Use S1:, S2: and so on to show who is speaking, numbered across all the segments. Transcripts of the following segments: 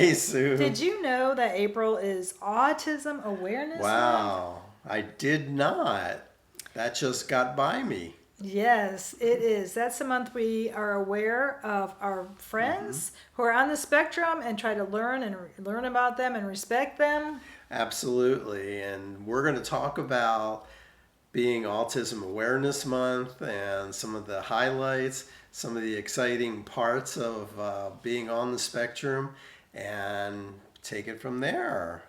S1: Hey, Sue.
S2: Did you know that April is Autism Awareness Month?
S1: Wow, I did not. That just got by me.
S2: Yes, it is. That's the month we are aware of our
S1: Hmm.
S2: friends who are on the spectrum and try to learn about them and respect them.
S1: Absolutely. And we're going to talk about being Autism Awareness Month and some of the highlights, some of the exciting parts of being on the spectrum, and take it from there.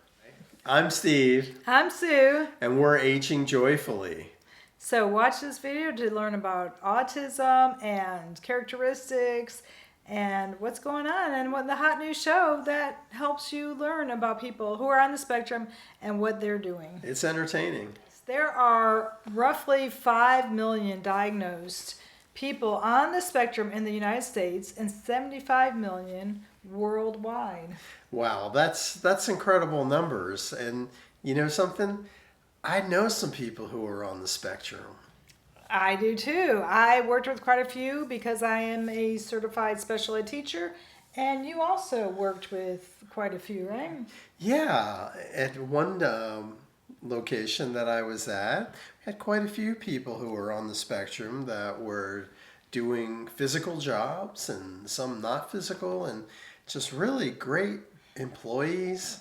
S1: I'm Steve,
S2: I'm Sue.
S1: and we're aging joyfully.
S2: So watch this video to learn about autism and characteristics and what's going on and what the hot new show that helps you learn about people who are on the spectrum and what they're doing.
S1: It's entertaining.
S2: There are roughly 5 million diagnosed people on the spectrum in the United States and 75 million worldwide.
S1: Wow, that's incredible numbers. And you know something? I know some people who are on the spectrum.
S2: I do too. I worked with quite a few because I am a certified special ed teacher, and you also worked with quite a few, right?
S1: Yeah, at one location that I was at, we had quite a few people who were on the spectrum that were doing physical jobs and some not physical, and just really great employees.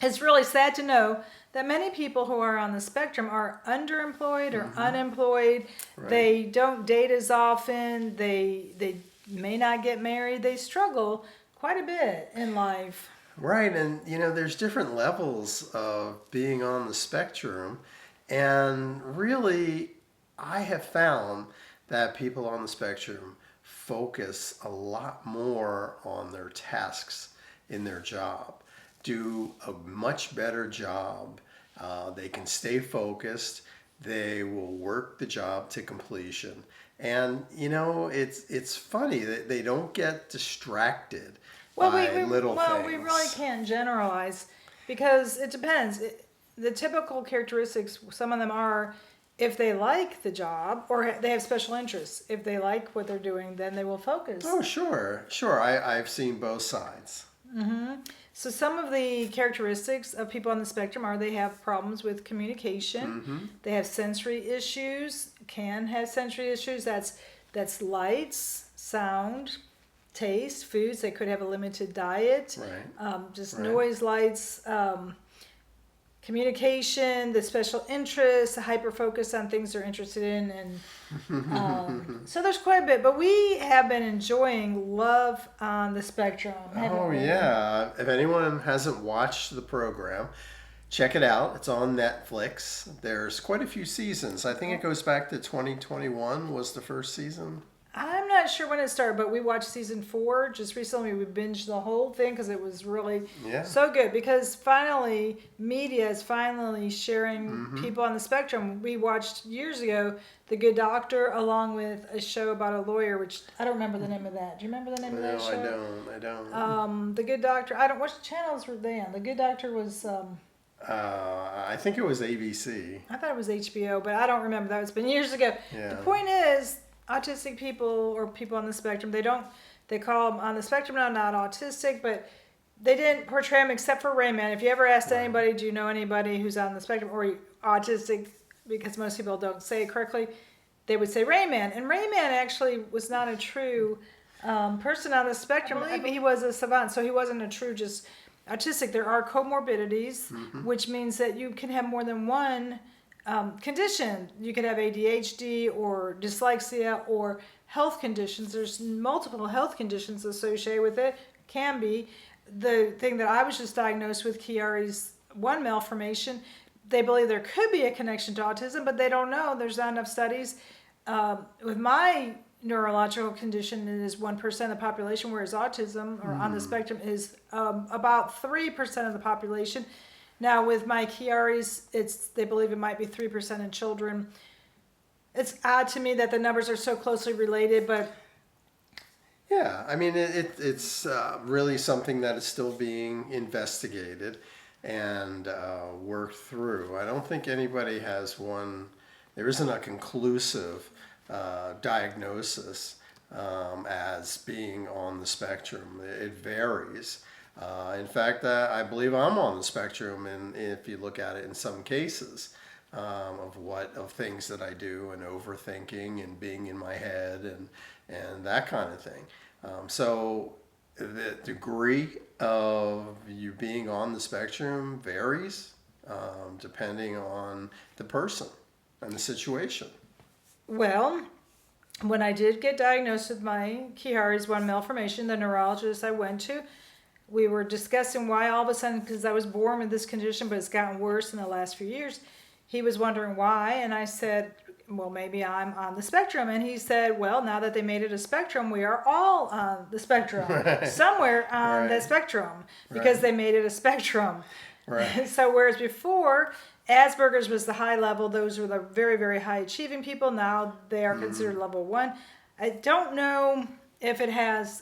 S2: It's really sad to know that many people who are on the spectrum are underemployed or unemployed.
S1: Right.
S2: They don't date as often. They may not get married. They struggle quite a bit in life.
S1: Right, and you know, there's different levels of being on the spectrum, and really, I have found that people on the spectrum focus a lot more on their tasks in their job, do a much better job. They can stay focused. They will work the job to completion, and you know, it's funny that they don't get distracted
S2: Well,
S1: by little
S2: we really
S1: things.
S2: can't generalize because it depends. The typical characteristics, some of them are if they like the job or they have special interests. If they like what they're doing, then they will focus.
S1: Oh, sure, sure. I've seen both sides.
S2: So some of the characteristics of people on the spectrum are they have problems with communication.
S1: Mm-hmm.
S2: They have sensory issues, can have sensory issues. That's lights, sound, taste, foods. They could have a limited diet.
S1: Right.
S2: Just
S1: Right.
S2: noise, lights, communication, the special interests, the hyper focus on things they're interested in, and so there's quite a bit. But we have been enjoying Love on the Spectrum. Haven't
S1: Oh,
S2: we?
S1: yeah. If anyone hasn't watched the program, check it out. It's on Netflix. There's quite a few seasons. I think it goes back to 2021 was the first season.
S2: I'm not sure when it started, but we watched season 4 just recently. We binged the whole thing because it was really
S1: Yeah.
S2: so good. Because finally, media is finally sharing
S1: Mm-hmm.
S2: people on the spectrum. We watched years ago The Good Doctor, along with a show about a lawyer, which I don't remember the name of that. Do you remember the name of
S1: No,
S2: that
S1: I
S2: show?
S1: don't.
S2: The Good Doctor. I don't. What channels were they on? The Good Doctor was.
S1: I think it was ABC.
S2: I thought it was HBO, but I don't remember that. It's been years ago.
S1: Yeah.
S2: The point is, autistic people or people on the spectrum, they call them on the spectrum now, not autistic, but they didn't portray them except for Rayman. If you ever asked anybody, do you know anybody who's on the spectrum or autistic, because most people don't say it correctly, they would say Rayman. And Rayman actually was not a true person on the spectrum. He was a savant, so he wasn't a true just autistic. There are comorbidities, which means that you can have more than one condition. You could have ADHD or dyslexia or health conditions. There's multiple health conditions associated with it. Can be. The thing that I was just diagnosed with, Chiari's one malformation, they believe there could be a connection to autism, but they don't know. There's not enough studies. With my neurological condition, it is 1% of the population, whereas autism or on the spectrum is about 3% of the population. Now with my Chiari's, they believe it might be 3% in children. It's odd to me that the numbers are so closely related, but
S1: Yeah, I mean, it's really something that is still being investigated and worked through. I don't think anybody has one, there isn't a conclusive diagnosis as being on the spectrum. It varies. In fact, I believe I'm on the spectrum, and if you look at it in some cases, of things that I do, and overthinking and being in my head and that kind of thing. So the degree of you being on the spectrum varies depending on the person and the situation.
S2: Well, when I did get diagnosed with my Chiari-1 malformation, the neurologist I went to, we were discussing why all of a sudden, because I was born with this condition, but it's gotten worse in the last few years. He was wondering why, and I said, well, maybe I'm on the spectrum. And he said, well, now that they made it a spectrum, we are all on the spectrum,
S1: Right.
S2: somewhere on the
S1: Right.
S2: spectrum, because
S1: Right.
S2: they made it a spectrum.
S1: Right.
S2: So whereas before, Asperger's was the high level, those were the very, very high achieving people. Now they are considered level 1. I don't know if it has,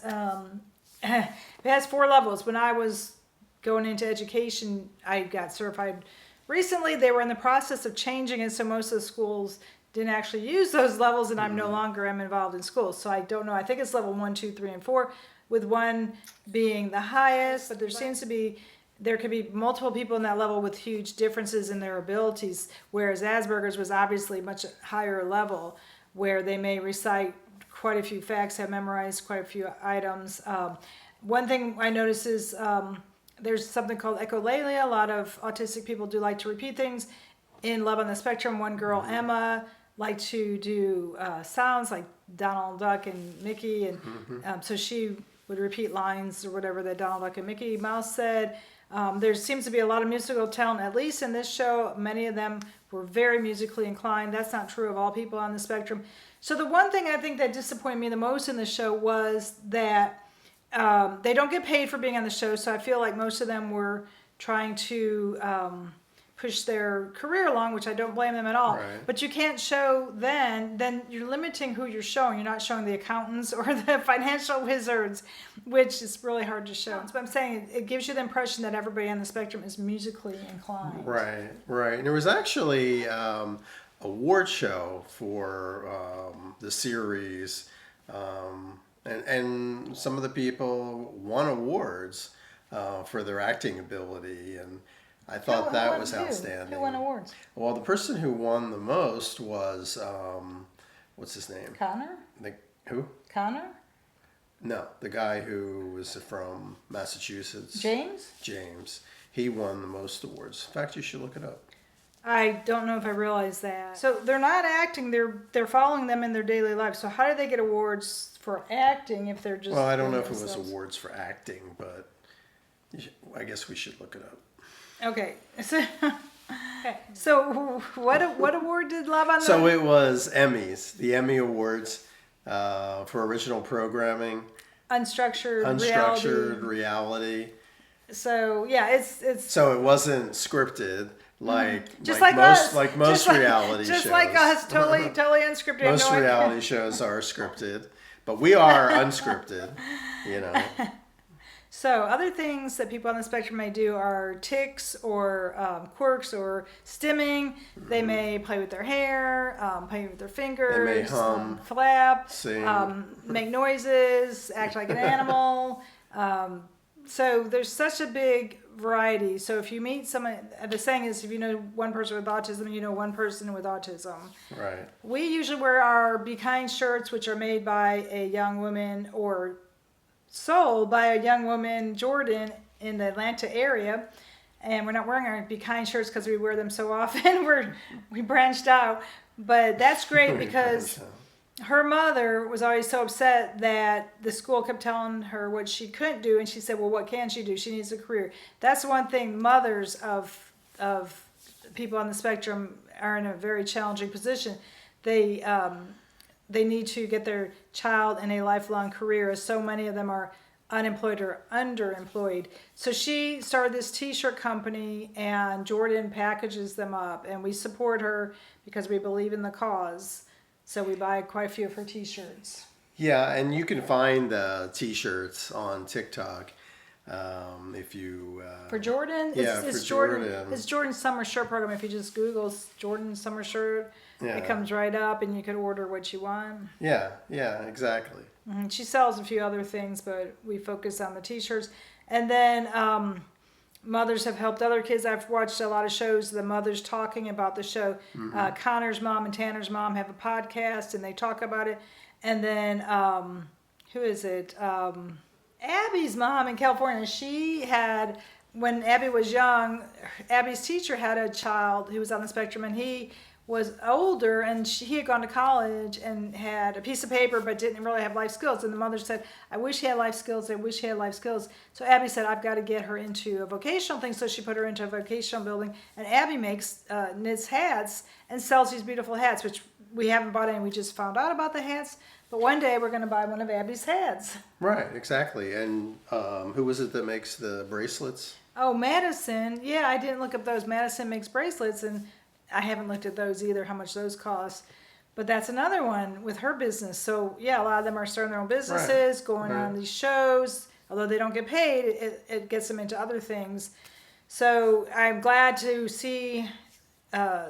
S2: it has 4 levels. When I was going into education, I got certified recently. They were in the process of changing it, so most of the schools didn't actually use those levels, and I'm no longer am involved in schools. So I don't know. I think it's level 1, 2, 3, and 4, with 1 being the highest, but there could be multiple people in that level with huge differences in their abilities, whereas Asperger's was obviously much higher level, where they may recite quite a few facts, have memorized quite a few items. One thing I notice is there's something called echolalia. A lot of autistic people do like to repeat things. In Love on the Spectrum, one girl, Emma, liked to do sounds like Donald Duck and Mickey, and so she would repeat lines or whatever that Donald Duck and Mickey Mouse said. There seems to be a lot of musical talent, at least in this show. Many of them were very musically inclined. That's not true of all people on the spectrum. So the one thing I think that disappointed me the most in the show was that they don't get paid for being on the show. So I feel like most of them were trying to push their career along, which I don't blame them at all.
S1: Right.
S2: But you can't show then you're limiting who you're showing. You're not showing the accountants or the financial wizards, which is really hard to show. So I'm saying it gives you the impression that everybody on the spectrum is musically inclined.
S1: Right, right. And there was actually award show for the series, and some of the people won awards for their acting ability, and I thought that was outstanding.
S2: Who won awards?
S1: Well, the person who won the most was what's his name?
S2: Connor?
S1: Who?
S2: Connor?
S1: No, the guy who was from Massachusetts.
S2: James?
S1: James. He won the most awards. In fact, you should look it up.
S2: I don't know if I realized that. So they're not acting, they're following them in their daily life. So how do they get awards for acting if they're just...
S1: Well, I don't know if it was
S2: themselves?
S1: awards for acting, but I guess we should look it up.
S2: Okay. So what award did Love on the...
S1: So it was Emmys, the Emmy Awards for original programming,
S2: Unstructured
S1: reality.
S2: So yeah, it's
S1: So it wasn't scripted like
S2: just
S1: like
S2: like
S1: most
S2: us.
S1: like most
S2: Just
S1: reality
S2: just
S1: shows.
S2: like us, totally unscripted.
S1: Most
S2: No idea.
S1: reality shows are scripted, but we are unscripted. You know.
S2: So other things that people on the spectrum may do are tics or quirks or stimming. They may play with their hair, play with their fingers,
S1: They may hum,
S2: flap,
S1: sing.
S2: make noises, act like an animal. So there's such a big variety. So if you meet someone, the saying is, if you know one person with autism, you know one person with autism.
S1: Right.
S2: We usually wear our Be Kind shirts, which are made by a young woman or sold by a young woman, Jordan, in the Atlanta area. And we're not wearing our Be Kind shirts because we wear them so often. We branched out. But that's great because her mother was always so upset that the school kept telling her what she couldn't do. And she said, well, what can she do? She needs a career. That's one thing mothers of people on the spectrum are in a very challenging position. They need to get their child in a lifelong career, as so many of them are unemployed or underemployed. So she started this t-shirt company, and Jordan packages them up, and we support her because we believe in the cause. So we buy quite a few of her t-shirts.
S1: Yeah, and you can find t-shirts on TikTok if you...
S2: For Jordan?
S1: Yeah,
S2: it's
S1: for
S2: Jordan.
S1: Jordan.
S2: It's Jordan's summer shirt program. If you just Google Jordan summer shirt, it comes right up, and you can order what you want.
S1: Yeah, exactly.
S2: She sells a few other things, but we focus on the t-shirts. And then mothers have helped other kids. I've watched a lot of shows, the mothers talking about the show. Connor's mom and Tanner's mom have a podcast, and they talk about it. And then, who is it? Abby's mom in California, she had, when Abby was young, Abby's teacher had a child who was on the spectrum, and he was older, and he had gone to college and had a piece of paper but didn't really have life skills. And the mother said, I wish he had life skills. I wish he had life skills. So Abby said, I've got to get her into a vocational thing. So she put her into a vocational building, and Abby makes knits hats and sells these beautiful hats, which we haven't bought any. We just found out about the hats. But one day we're going to buy one of Abby's hats.
S1: Right, exactly. And who was it that makes the bracelets?
S2: Oh, Madison. Yeah, I didn't look up those. Madison makes bracelets, and I haven't looked at those either, how much those cost. But that's another one with her business. So, yeah, a lot of them are starting their own businesses, going on these shows. Although they don't get paid, it gets them into other things. So I'm glad to see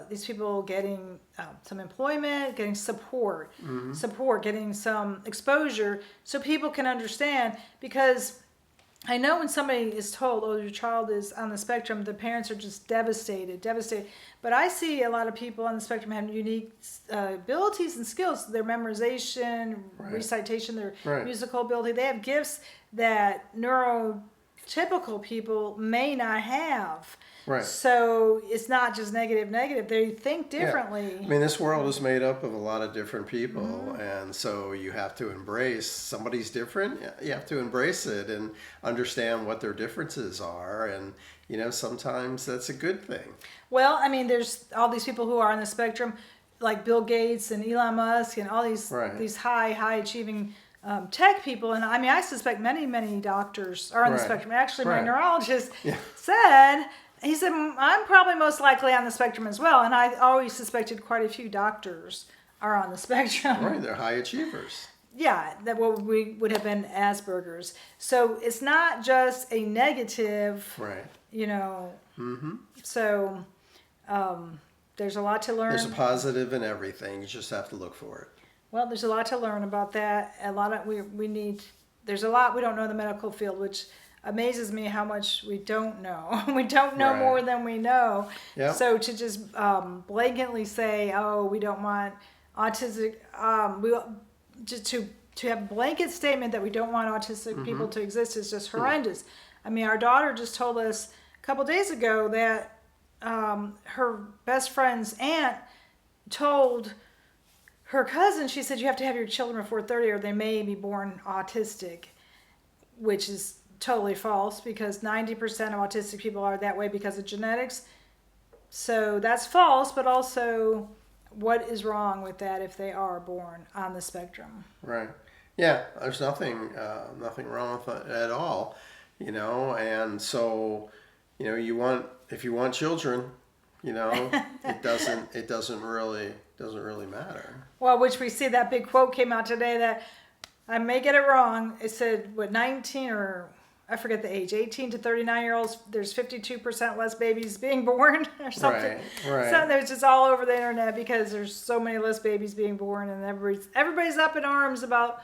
S2: these people getting some employment, getting support, getting some exposure so people can understand. Because I know when somebody is told, oh, your child is on the spectrum, the parents are just devastated. But I see a lot of people on the spectrum have unique abilities and skills. Their memorization, recitation, their musical ability. They have gifts that neurotypical people may not have.
S1: Right.
S2: So it's not just negative. They think differently.
S1: Yeah. I mean, this world is made up of a lot of different people, and so you have to embrace somebody's different. You have to embrace it and understand what their differences are, and sometimes that's a good thing.
S2: Well, I mean, there's all these people who are on the spectrum, like Bill Gates and Elon Musk and all these high achieving tech people. And I mean, I suspect many doctors are on the spectrum. Actually, my neurologist said, he said, I'm probably most likely on the spectrum as well. And I always suspected quite a few doctors are on the spectrum.
S1: Right, they're high achievers.
S2: Yeah, that what we would have been Asperger's. So it's not just a negative,
S1: right?
S2: So there's a lot to learn.
S1: There's a positive in everything. You just have to look for it.
S2: Well, there's a lot to learn about that. A lot of there's a lot we don't know in the medical field, which amazes me how much we don't know. We don't know more than we know. Yep. So to just blanketly say, oh, we don't want autistic, just to have a blanket statement that we don't want autistic people to exist is just horrendous. I mean, our daughter just told us a couple days ago that her best friend's aunt told her cousin, she said, you have to have your children before 30 or they may be born autistic, which is totally false because 90% of autistic people are that way because of genetics. So that's false, but also what is wrong with that if they are born on the spectrum?
S1: Right. Yeah, there's nothing wrong with it at all, and so, if you want children, it doesn't really matter.
S2: Well, which we see that big quote came out today that I may get it wrong. It said, 19 or I forget the age, 18 to 39-year-olds, there's 52% less babies being born or something.
S1: Right.
S2: So there's just all over the internet because there's so many less babies being born, and everybody's up in arms about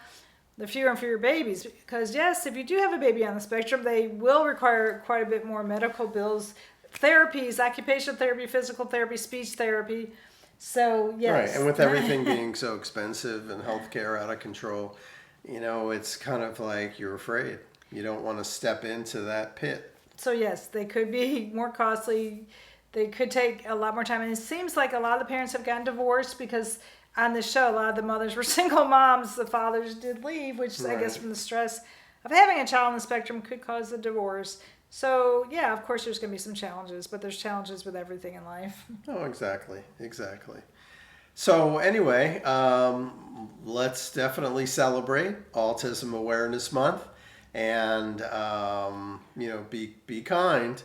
S2: the fewer and fewer babies. Because yes, if you do have a baby on the spectrum, they will require quite a bit more medical bills, therapies, occupational therapy, physical therapy, speech therapy. So yes.
S1: Right, and with everything being so expensive and healthcare out of control, it's kind of like you're afraid. You don't want to step into that pit.
S2: So yes, they could be more costly. They could take a lot more time. And it seems like a lot of the parents have gotten divorced because on the show, a lot of the mothers were single moms. The fathers did leave, which I guess from the stress of having a child on the spectrum could cause a divorce. So yeah, of course there's going to be some challenges, but there's challenges with everything in life.
S1: Oh, exactly. So anyway, let's definitely celebrate Autism Awareness Month. And, be kind.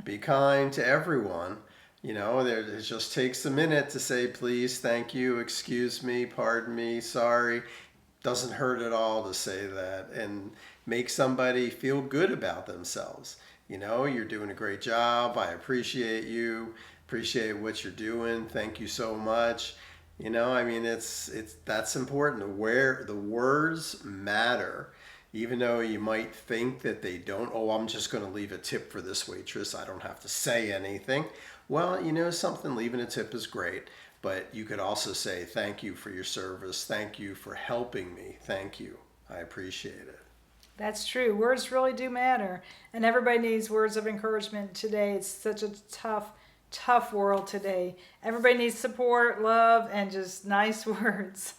S1: Be kind to everyone. It just takes a minute to say, please, thank you, excuse me, pardon me, sorry. Doesn't hurt at all to say that and make somebody feel good about themselves. You're doing a great job. I appreciate you. Appreciate what you're doing. Thank you so much. It's that's important. Where the words matter. Even though you might think that they don't, oh, I'm just going to leave a tip for this waitress, I don't have to say anything. Well, you know something, leaving a tip is great, but you could also say, thank you for your service, thank you for helping me, thank you, I appreciate it.
S2: That's true. Words really do matter. And everybody needs words of encouragement today. It's such a tough world today. Everybody needs support, love, and just nice words.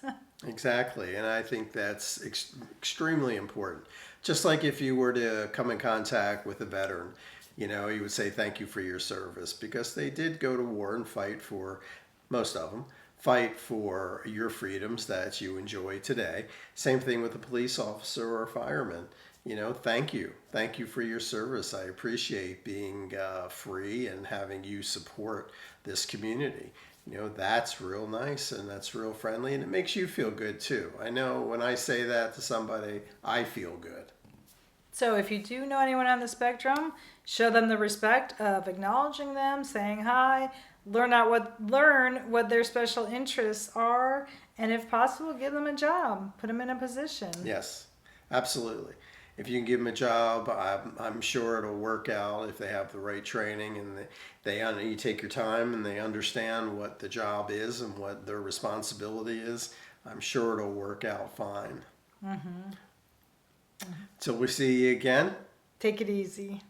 S1: Exactly, and I think that's extremely important. Just like if you were to come in contact with a veteran, you know, you would say thank you for your service because they did go to war and fight for, most of them, fight for your freedoms that you enjoy today. Same thing with a police officer or a fireman. You know, thank you. Thank you for your service. I appreciate being free and having you support this community. You know, that's real nice and that's real friendly and it makes you feel good too. I know when I say that to somebody, I feel good.
S2: So if you do know anyone on the spectrum, show them the respect of acknowledging them, saying hi, learn what their special interests are, and if possible, give them a job, put them in a position.
S1: Yes, absolutely. If you can give them a job, I'm sure it'll work out if they have the right training and you take your time and they understand what the job is and what their responsibility is. I'm sure it'll work out fine. Till we see you again.
S2: Take it easy.